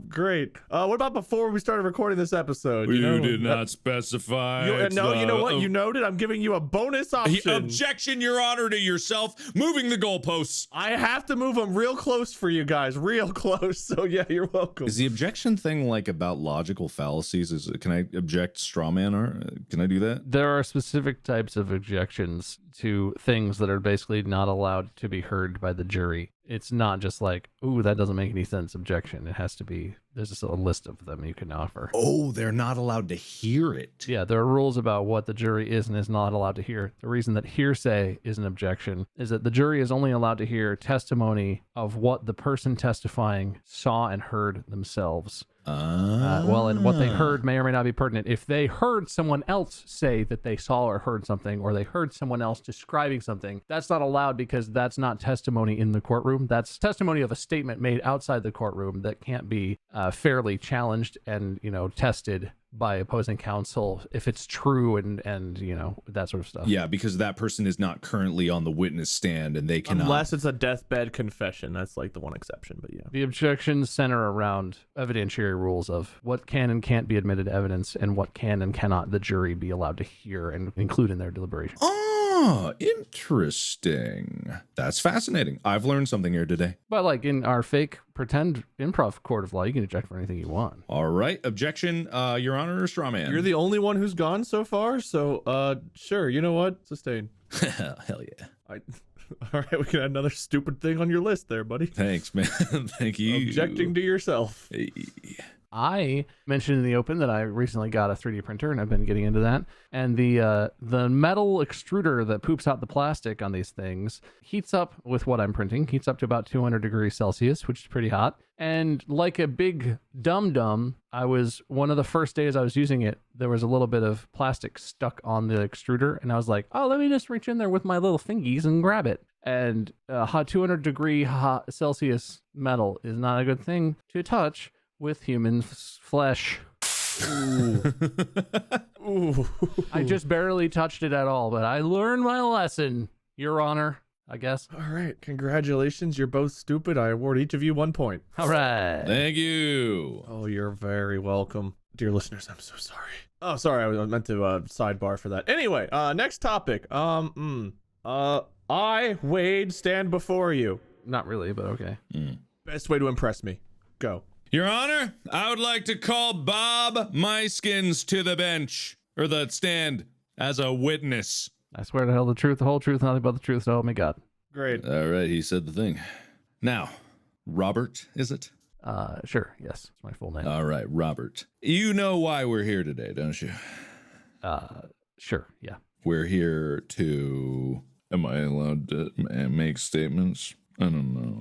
Great. What about before we started recording this episode? You did not specify. No, you know what? You noted. I'm giving you a bonus option. Objection, Your Honor, to yourself moving the goalposts. I have to move them real close for you guys. Real close. So yeah, you're welcome. Is the objection thing like about logical fallacies? Can I object straw man, or can I do that? There are specific types of objections to things that are basically not allowed to be heard by the jury. It's not just like, ooh, that doesn't make any sense objection. It has to be, there's just a list of them you can offer. Oh, they're not allowed to hear it. Yeah, there are rules about what the jury is and is not allowed to hear. The reason that hearsay is an objection is that the jury is only allowed to hear testimony of what the person testifying saw and heard themselves. Well, and what they heard may or may not be pertinent. If they heard someone else say that they saw or heard something, or they heard someone else describing something, that's not allowed because that's not testimony in the courtroom. That's testimony of a statement made outside the courtroom that can't be fairly challenged and, you know, tested by opposing counsel if it's true and you know, that sort of stuff. Yeah, because that person is not currently on the witness stand and they cannot. Unless it's a deathbed confession. That's like the one exception, but yeah. The objections center around evidentiary rules of what can and can't be admitted evidence and what can and cannot the jury be allowed to hear and include in their deliberation. Oh, interesting. That's fascinating. I've learned something here today. But like in our fake pretend improv court of law, you can object for anything you want. All right. Objection, Your Honor, or straw man? You're the only one who's gone so far, so sure. You know what? Sustain. Hell yeah. All right, we can add another stupid thing on your list there, buddy. Thanks, man. Thank you. Objecting to yourself. Hey. I mentioned in the open that I recently got a 3D printer, and I've been getting into that. And the metal extruder that poops out the plastic on these things heats up with what I'm printing, heats up to about 200 degrees Celsius, which is pretty hot. And like a big dum-dum, one of the first days I was using it, there was a little bit of plastic stuck on the extruder, and I was like, oh, let me just reach in there with my little fingies and grab it. And hot 200 degree Celsius metal is not a good thing to touch with human flesh. Ooh. Ooh. I just barely touched it at all, but I learned my lesson, Your Honor, I guess. All right, congratulations. You're both stupid. I award each of you 1 point. All right. Thank you. Oh, you're very welcome. Dear listeners, I'm so sorry. Oh, sorry, I meant to sidebar for that. Anyway, next topic. I, Wade, stand before you. Not really, but okay. Best way to impress me. Go. Your Honor, I would like to call Bob Myskins to the bench, or the stand, as a witness. I swear to tell the truth, the whole truth, nothing but the truth, so help me God. Great. All right, he said the thing. Now, Robert, is it? Sure, yes, it's my full name. All right, Robert. You know why we're here today, don't you? Sure, yeah. We're here to... Am I allowed to make statements? I don't know.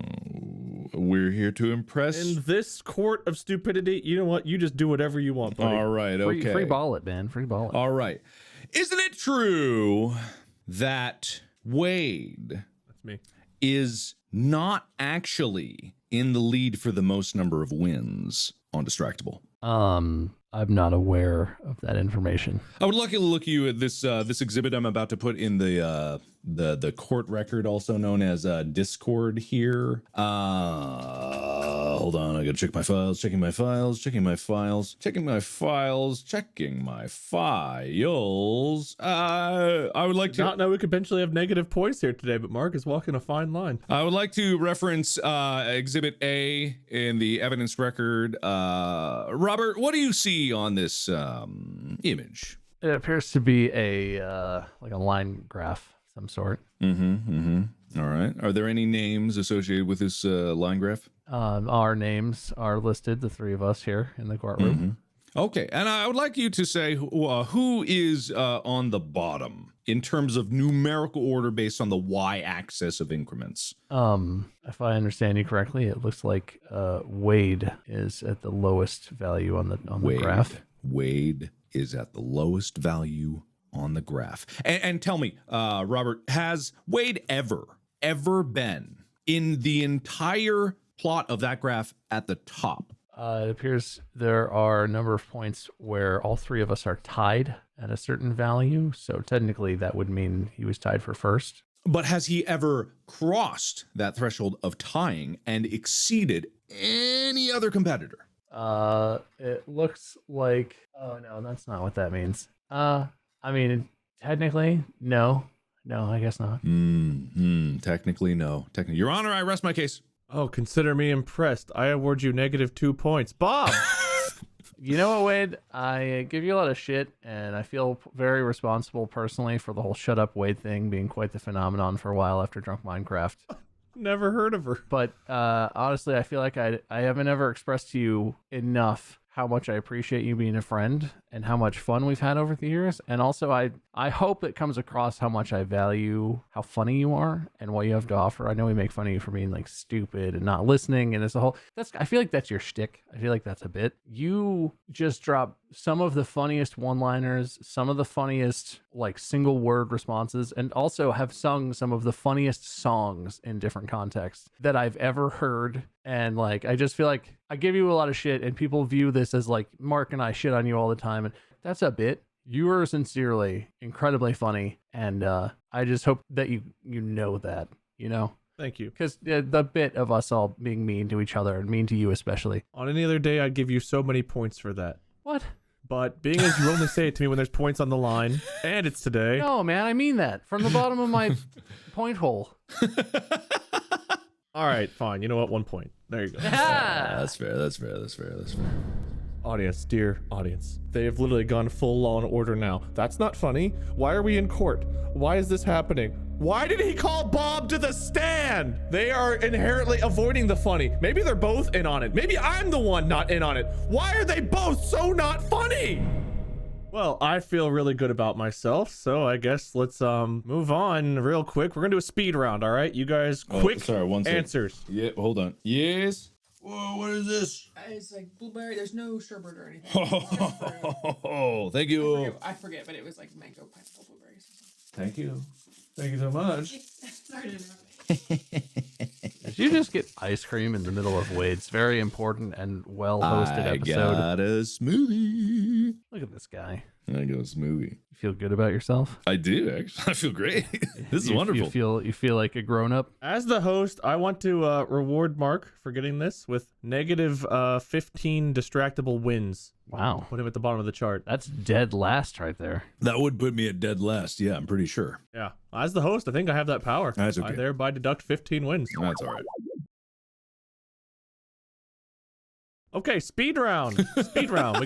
We're here to impress... In this court of stupidity, you know what? You just do whatever you want, buddy. All right, okay. Free ball it, man. Free ball it. All right. Isn't it true that Wade... That's me. ...is not actually in the lead for the most number of wins on Distractible? I'm not aware of that information. I would like to look you at this this exhibit I'm about to put in the court record, also known as Discord here. Hold on, I gotta check my files, checking my files. I would like to Not know we could potentially have negative points here today, but Mark is walking a fine line. I would like to reference Exhibit A in the evidence record. Robert, what do you see on this image? It appears to be a like a line graph of some sort. All right. Are there any names associated with this line graph? Our names are listed, the three of us here in the courtroom. Okay, and I would like you to say who is on the bottom in terms of numerical order based on the y-axis of increments. If I understand you correctly, it looks like Wade is at the lowest value on the graph. Wade is at the lowest value on the graph. And tell me, Robert, has Wade ever been in the entire plot of that graph at the top? It appears there are a number of points where all three of us are tied at a certain value. So technically that would mean he was tied for first. But has he ever crossed that threshold of tying and exceeded any other competitor? It looks like, oh no, that's not what that means. I mean, technically, no, I guess not. Technically, no. Your Honor, I rest my case. Oh, consider me impressed. I award you -2 points. Bob! You know what, Wade? I give you a lot of shit, and I feel very responsible personally for the whole shut up Wade thing being quite the phenomenon for a while after Drunk Minecraft. Never heard of her. But honestly, I feel like I haven't ever expressed to you enough how much I appreciate you being a friend and how much fun we've had over the years. And also, I hope it comes across how much I value how funny you are and what you have to offer. I know we make fun of you for being like stupid and not listening, and it's a whole, I feel like that's your shtick. I feel like that's a bit. You just drop some of the funniest one-liners, some of the funniest like single word responses, and also have sung some of the funniest songs in different contexts that I've ever heard. And like, I just feel like I give you a lot of shit, and people view this as like Mark and I shit on you all the time, and that's a bit. You are sincerely incredibly funny, and I just hope that you know that, you know. Thank you. Because the bit of us all being mean to each other and mean to you especially. On any other day, I'd give you so many points for that. What? But being as you only say it to me when there's points on the line, and it's today. No, man, I mean that from the bottom of my point hole. All right, fine. You know what? 1 point. There you go. That's fair. Audience, dear audience, they have literally gone full Law and Order now. That's not funny. Why are we in court? Why is this happening? Why did he call Bob to the stand? They are inherently avoiding the funny. Maybe they're both in on it. Maybe I'm the one not in on it. Why are they both so not funny? Well, I feel really good about myself, so I guess let's move on real quick. We're gonna do a speed round, all right? You guys, quick answers. Yeah, hold on. Yes. Whoa, what is this? It's like blueberry. There's no sherbet or anything. Oh, thank you. I forget, but it was like mango, pineapple, blueberries. Thank you. Thank you so much. Sorry to interrupt. Did you just get ice cream in the middle of Wade's very important and well hosted episode? I got a smoothie. Look at this guy. I got a smoothie. You feel good about yourself? I do, actually. I feel great. This is wonderful. You feel like a grown up? As the host, I want to reward Mark for getting this with -15 distractible wins. Wow. Put him at the bottom of the chart. That's dead last right there. That would put me at dead last. Yeah, I'm pretty sure. Yeah. As the host, I think I have that power. That's okay. I thereby deduct 15 wins. That's all right. Okay, speed round. Speed round. We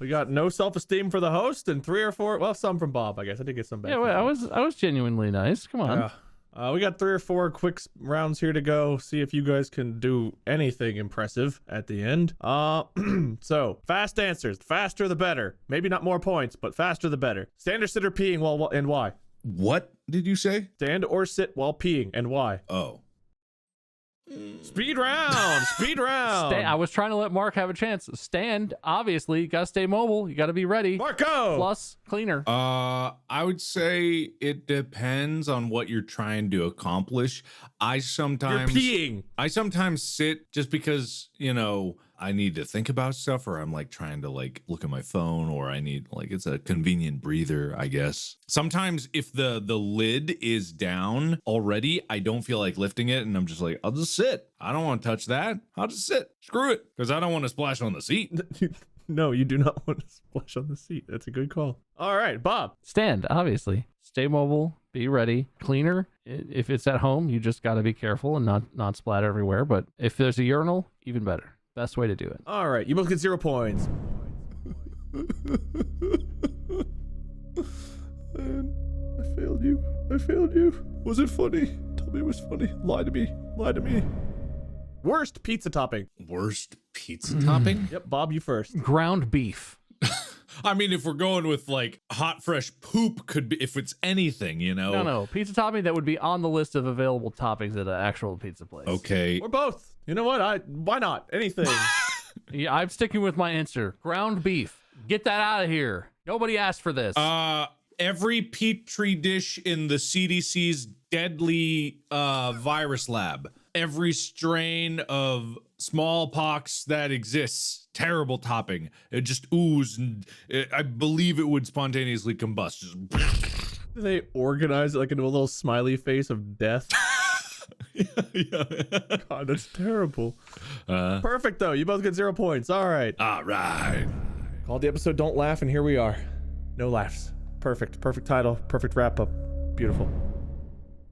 got no self-esteem for the host and 3 or 4. Well, some from Bob, I guess. I did get some back. Yeah, wait, I was genuinely nice. Come on. We got 3 or 4 quick rounds here to go. See if you guys can do anything impressive at the end. So fast answers. Faster the better. Maybe not more points, but faster the better. Stand or sit or peeing while and why? What did you say? Stand or sit while peeing and why? Oh. Speed round. Speed round. I was trying to let Mark have a chance. Stand, obviously, you gotta stay mobile. You gotta be ready. Marco. Plus cleaner. I would say it depends on what you're trying to accomplish. You're peeing. I sometimes sit just because, I need to think about stuff, or I'm like trying to like look at my phone, or I need it's a convenient breather, I guess. Sometimes if the lid is down already, I don't feel like lifting it, and I'm just like, I'll just sit. I don't want to touch that. I'll just sit. Screw it, because I don't want to splash on the seat. No, you do not want to splash on the seat. That's a good call. All right, Bob. Stand, obviously. Stay mobile. Be ready. Cleaner. If it's at home, you just gotta be careful and not splatter everywhere. But if there's a urinal, even better. Best way to do it. All right, you both get 0 points. Man, I failed you. Was it funny? Tell me it was funny. Lie to me. Worst pizza topping. Worst pizza topping? Yep, Bob, you first. Ground beef. I mean, if we're going with like hot, fresh poop, could be if it's anything, No. Pizza topping that would be on the list of available toppings at an actual pizza place. Okay. Or both. You know what? Why not? Anything. Yeah, I'm sticking with my answer. Ground beef. Get that out of here. Nobody asked for this. Every petri dish in the CDC's deadly virus lab. Every strain of smallpox that exists. Terrible topping. It just oozed, and I believe it would spontaneously combust. Just They organize it like into a little smiley face of death. yeah. God, that's terrible. Perfect, though. You both get 0 points. All right. Called the episode Don't Laugh, and here we are. No laughs. Perfect. Perfect title. Perfect wrap-up. Beautiful.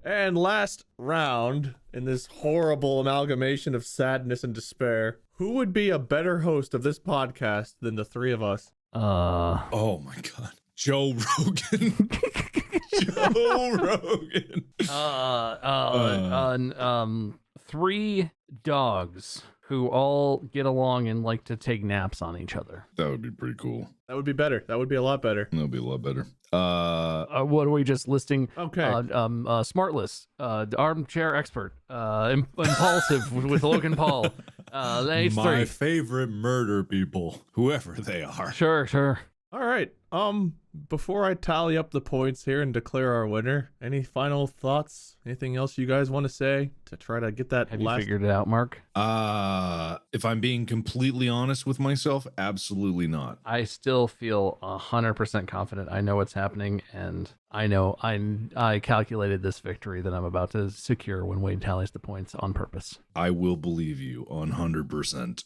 And last round in this horrible amalgamation of sadness and despair, who would be a better host of this podcast than the 3 of us? Oh my God. Joe Rogan. Joe Rogan. 3 dogs who all get along and like to take naps on each other. That would be pretty cool. That would be better. That would be a lot better. That would be a lot better. What are we just listing? Okay. Smart list. Armchair expert. Impulsive with Logan Paul. My favorite murder people, whoever they are. Sure. All right. Before I tally up the points here and declare our winner, any final thoughts? Anything else you guys want to say to try to get that? Have you figured it out, Mark? If I'm being completely honest with myself, absolutely not. I still feel 100% confident. I know what's happening, and I know I calculated this victory that I'm about to secure when Wade tallies the points on purpose. I will believe you 100%.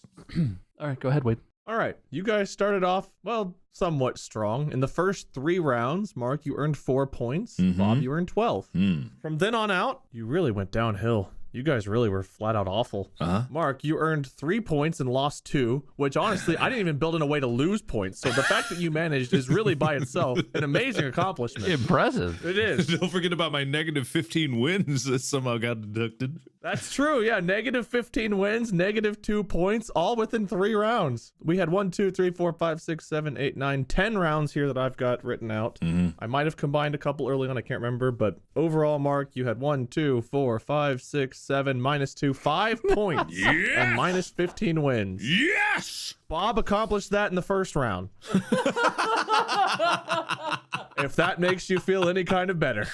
All right, go ahead, Wade. All right, you guys started off, well, somewhat strong. In the first 3 rounds, Mark, you earned 4 points. Bob, you earned 12. From then on out, you really went downhill. You guys really were flat out awful. Mark, you earned 3 points and lost 2, which honestly, I didn't even build in a way to lose points. So the fact that you managed is really by itself an amazing accomplishment. Impressive. It is. Don't forget about my negative 15 wins that somehow got deducted. That's true. Yeah, negative 15 wins, negative 2 points, all within 3 rounds. We had 1, 2, 3, 4, 5, 6, 7, 8, 9, 10 rounds here that I've got written out. I might have combined a couple early on, I can't remember, but overall, Mark, you had 1, 2, 4, 5, 6, 7, minus 2, 5 points. Yes! And minus 15 wins. Yes! Bob accomplished that in the first round. If that makes you feel any kind of better.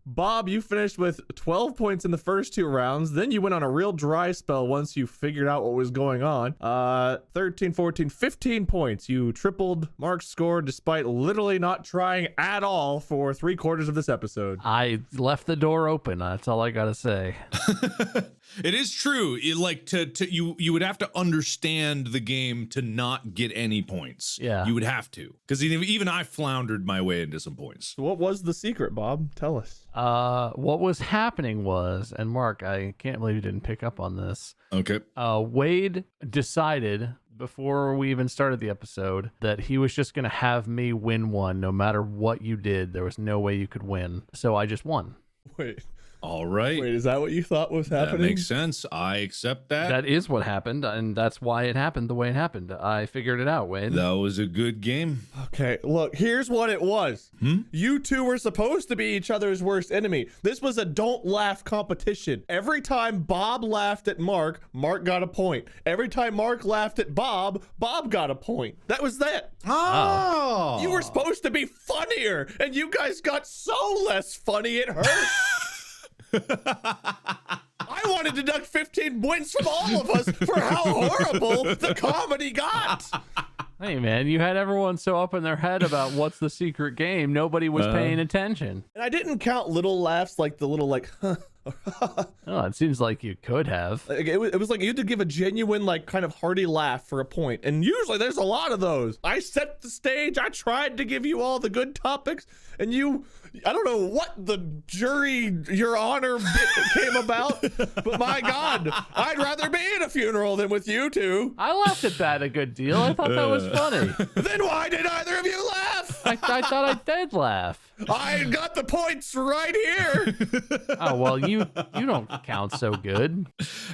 Bob, you finished with 12 points in the first 2 rounds. Then you went on a real dry spell once you figured out what was going on. 13, 14, 15 points. You tripled Mark's score despite literally not trying at all for 3/4 of this episode. I left the door open. That's all I got to say. It is true. You would have to understand the game to not get any points. Yeah. You would have to. Because even I floundered my way into some points. So what was the secret, Bob? Tell us. What was happening was, and Mark, I can't believe you didn't pick up on this. Okay. Wade decided before we even started the episode that he was just going to have me win one no matter what you did. There was no way you could win. So I just won. Wait. All right. Wait, is that what you thought was happening? That makes sense. I accept that. That is what happened, and that's why it happened the way it happened. I figured it out, Wade. That was a good game. Okay, look, here's what it was. You two were supposed to be each other's worst enemy. This was a don't laugh competition. Every time Bob laughed at Mark, Mark got a point. Every time Mark laughed at Bob, Bob got a point. That was that. Oh. You were supposed to be funnier, and you guys got so less funny it hurt. I want to deduct 15 points from all of us for how horrible the comedy got. Hey, man, you had everyone so up in their head about what's the secret game, nobody was paying attention. And I didn't count little laughs like the little like, huh. Oh, it seems like you could have. Like, it was like you had to give a genuine, like, kind of hearty laugh for a point. And usually there's a lot of those. I set the stage. I tried to give you all the good topics. And you, I don't know what the jury, your honor bit came about. But my God, I'd rather be in a funeral than with you two. I laughed at that a good deal. I thought that was funny. Then why did either of you laugh? I thought I did laugh. I got the points right here. Oh, well, you don't count so good.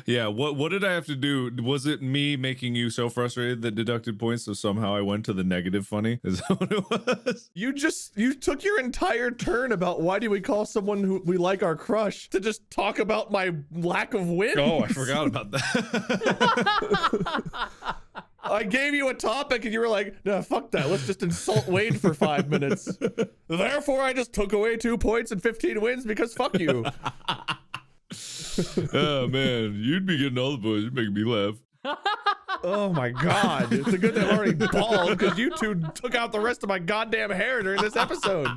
Yeah, what did I have to do? Was it me making you so frustrated that deducted points, so somehow I went to the negative funny? Is that what it was? You took your entire turn about why do we call someone who we like our crush to just talk about my lack of wins. Oh, I forgot about that. I gave you a topic and you were like, no, fuck that. Let's just insult Wade for 5 minutes. Therefore, I just took away 2 points and 15 wins because fuck you. Oh, man. You'd be getting all the points. You'd make me laugh. Oh my God. It's a good thing I'm already bald because you two took out the rest of my goddamn hair during this episode.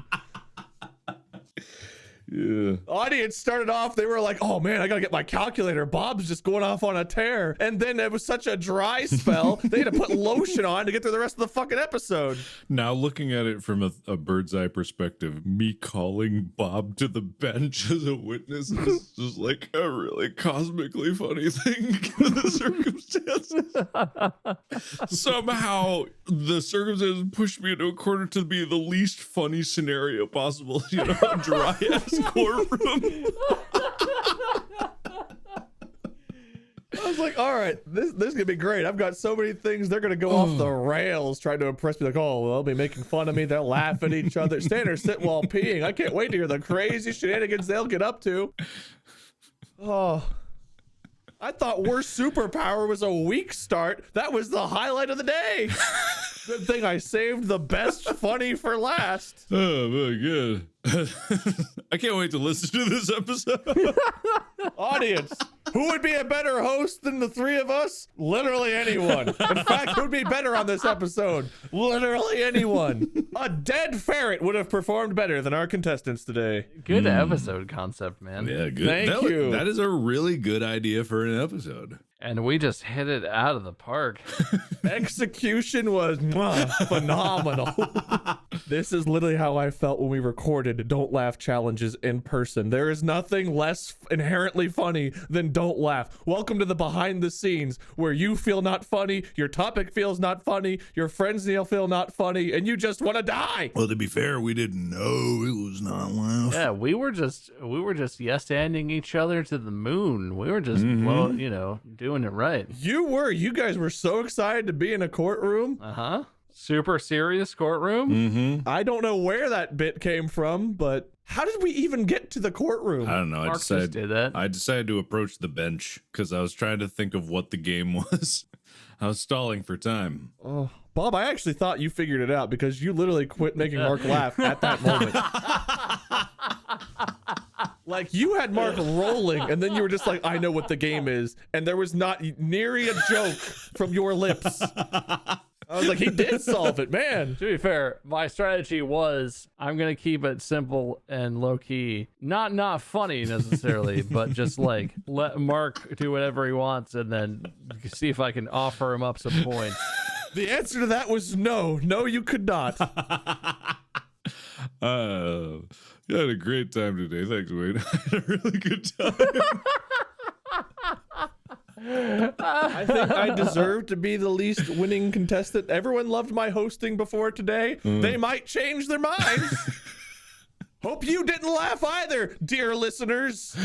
Yeah. Audience started off, they were like, oh man, I gotta get my calculator. Bob's just going off on a tear. And then it was such a dry spell, they had to put lotion on to get through the rest of the fucking episode. Now, looking at it from a bird's eye perspective, me calling Bob to the bench as a witness is just like a really cosmically funny thing given the circumstances. Somehow, the circumstances pushed me into a corner to be the least funny scenario possible. You know, a dry ass courtroom. I was like, all right, this is gonna be great. I've got so many things, they're gonna go off the rails trying to impress me. Like, oh, they'll be making fun of me, they'll laugh at each other, stand or sit while peeing. I can't wait to hear the crazy shenanigans they'll get up to. Oh, I thought worst superpower was a weak start. That was the highlight of the day. Good thing I saved the best funny for last. Oh my God. I can't wait to listen to this episode. Audience, who would be a better host than the three of us? Literally anyone. In fact, who would be better on this episode? Literally anyone. A dead ferret would have performed better than our contestants today. Good episode concept, man. Yeah, good. Thank you. That is a really good idea for an episode. And we just hit it out of the park. Execution was phenomenal. This is literally how I felt when we recorded Don't Laugh challenges in person. There is nothing less inherently funny than Don't Laugh. Welcome to the behind the scenes where you feel not funny, your topic feels not funny, your friends feel not funny, and you just want to die. Well, to be fair, we didn't know it was not laugh. Yeah, we were just yes-anding each other to the moon. We were just, well, doing it right. You guys were so excited to be in a courtroom. Uh-huh. Super serious courtroom. I don't know where that bit came from, but how did we even get to the courtroom? I don't know. Mark just did that. I decided to approach the bench because I was trying to think of what the game was. I was stalling for time. Oh, Bob, I actually thought you figured it out because you literally quit making Mark laugh at that moment. Like, you had Mark rolling, and then you were just like, I know what the game is. And there was not nary a joke from your lips. I was like, he did solve it, man. To be fair, my strategy was I'm going to keep it simple and low-key. Not funny necessarily, but just like let Mark do whatever he wants and then see if I can offer him up some points. The answer to that was no. No, you could not. You had a great time today. Thanks, Wade. I had a really good time. I think I deserve to be the least winning contestant. Everyone loved my hosting before today. They might change their minds. Hope you didn't laugh either, dear listeners.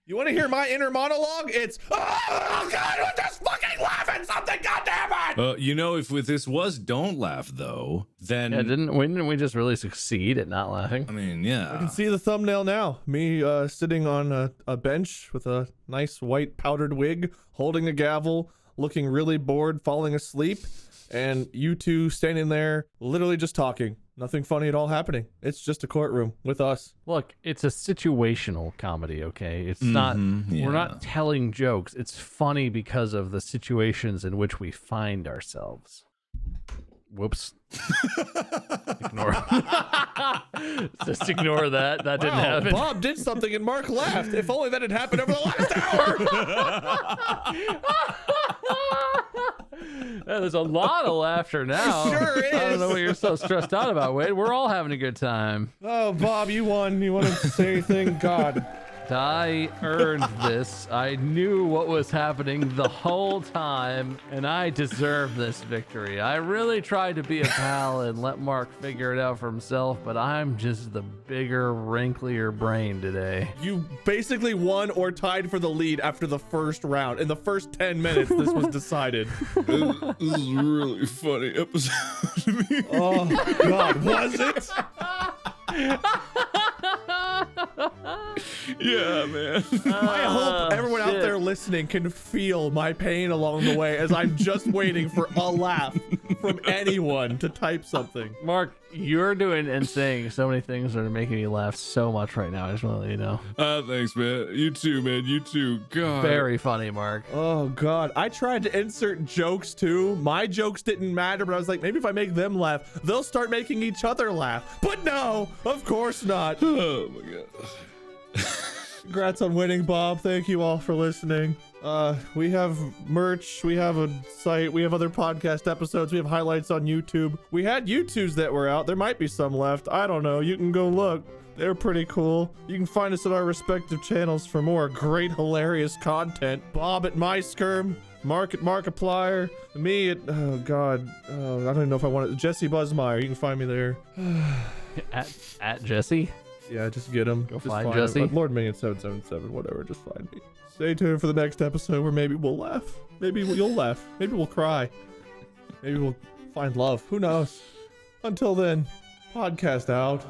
You want to hear my inner monologue? It's, oh God, what this fucking laughing something, goddammit! You know, if this was don't laugh though, then Yeah, didn't we just really succeed at not laughing? I mean, yeah. I can see the thumbnail now. Me sitting on a bench with a nice white powdered wig, holding a gavel, looking really bored, falling asleep, and you two standing there literally just talking. Nothing funny at all happening. It's just a courtroom with us. Look, it's a situational comedy, okay? It's not, we're not telling jokes. It's funny because of the situations in which we find ourselves. Whoops. Just ignore that. That didn't happen. Bob did something and Mark laughed. If only that had happened over the last hour. Yeah, there's a lot of laughter now. Sure is. I don't know what you're so stressed out about, Wade. We're all having a good time. Oh, Bob, you won. You want to say anything? God. I earned this. I knew what was happening the whole time, and I deserve this victory. I really tried to be a pal and let Mark figure it out for himself, but I'm just the bigger, wrinklier brain today. You basically won or tied for the lead after the first round. In the first 10 minutes, this was decided. This is a really funny episode to me. Oh, God, was it? Yeah, man. I hope everyone out there listening can feel my pain along the way as I'm just waiting for a laugh from anyone to type something. Mark, you're doing and saying so many things that are making me laugh so much right now. I just want to let you know. Thanks, man. You too, man. You too. God. Very funny, Mark. Oh, God. I tried to insert jokes, too. My jokes didn't matter, but I was like, maybe if I make them laugh, they'll start making each other laugh. But no, of course not. Oh, my God. Congrats on winning, Bob. Thank you all for listening. We have merch, we have a site, we have other podcast episodes, we have highlights on YouTube. We had YouTubes that were out. There might be some left. I don't know. You can go look. They're pretty cool. You can find us at our respective channels for more great, hilarious content. Bob at MySkirm, Mark at Markiplier, me at, oh God, I don't even know if I want it. Jesse Buzzmeyer. You can find me there. At Jesse? Yeah, just get him. Go just find him. Jesse. Lord Minion 777, whatever. Just find me. Stay tuned for the next episode where maybe we'll laugh. Maybe you'll laugh. Maybe we'll cry. Maybe we'll find love. Who knows? Until then, podcast out.